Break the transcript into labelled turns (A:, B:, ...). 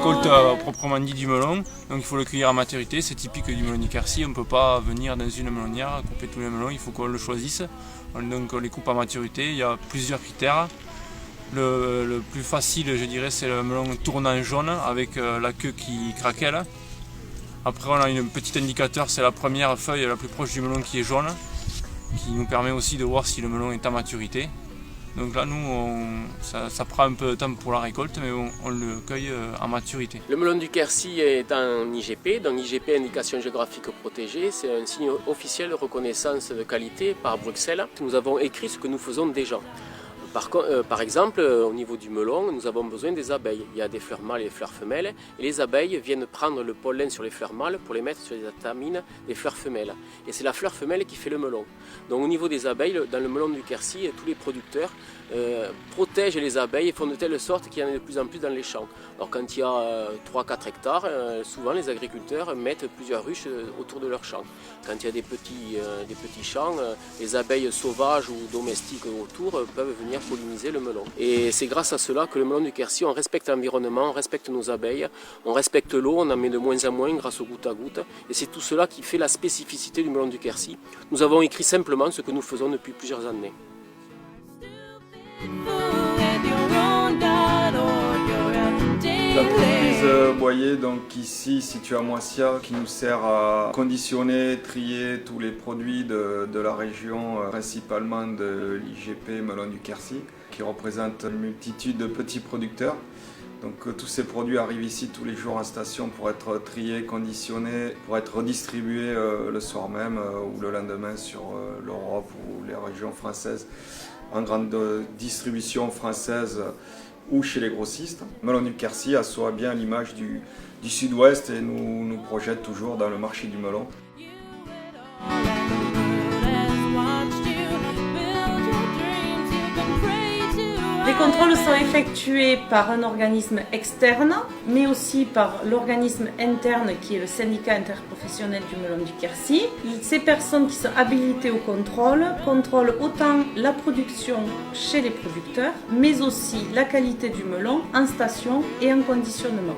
A: récolte proprement dit du melon, donc il faut le cueillir à maturité, c'est typique du melon du Quercy, on ne peut pas venir dans une melonnière couper tous les melons, il faut qu'on le choisisse, donc on les coupe à maturité, il y a plusieurs critères. Le plus facile, je dirais, c'est le melon tournant jaune avec la queue qui craquelle. Après on a un petit indicateur, c'est la première feuille la plus proche du melon qui est jaune, qui nous permet aussi de voir si le melon est à maturité. Donc là, nous, ça prend un peu de temps pour la récolte, mais on le cueille à maturité.
B: Le melon du Quercy est en IGP, donc IGP, indication géographique protégée. C'est un signe officiel de reconnaissance de qualité par Bruxelles. Nous avons écrit ce que nous faisons déjà. Par exemple, au niveau du melon, nous avons besoin des abeilles. Il y a des fleurs mâles et des fleurs femelles. Et les abeilles viennent prendre le pollen sur les fleurs mâles pour les mettre sur les étamines des fleurs femelles. Et c'est la fleur femelle qui fait le melon. Donc au niveau des abeilles, dans le melon du Quercy, tous les producteurs protègent les abeilles et font de telle sorte qu'il y en ait de plus en plus dans les champs. Alors quand il y a 3-4 hectares, souvent les agriculteurs mettent plusieurs ruches autour de leurs champs. Quand il y a des petits champs, les abeilles sauvages ou domestiques autour peuvent venir polliniser le melon. Et c'est grâce à cela que le melon du Quercy, on respecte l'environnement, on respecte nos abeilles, on respecte l'eau, on en met de moins en moins grâce au goutte à goutte. Et c'est tout cela qui fait la spécificité du melon du Quercy. Nous avons écrit simplement ce que nous faisons depuis plusieurs années.
C: L'entreprise Boyer, donc ici située à Moissia, qui nous sert à conditionner, trier tous les produits de la région, principalement de l'IGP Melon du Quercy, qui représente une multitude de petits producteurs. Donc tous ces produits arrivent ici tous les jours en station pour être triés, conditionnés, pour être redistribués le soir même ou le lendemain sur l'Europe ou les régions françaises, en grande distribution française ou chez les grossistes. Melon du Quercy assoit bien l'image du sud-ouest et nous projette toujours dans le marché du melon.
D: Les contrôles sont effectués par un organisme externe, mais aussi par l'organisme interne qui est le syndicat interprofessionnel du melon du Quercy. Ces personnes qui sont habilitées au contrôle contrôlent autant la production chez les producteurs, mais aussi la qualité du melon en station et en conditionnement.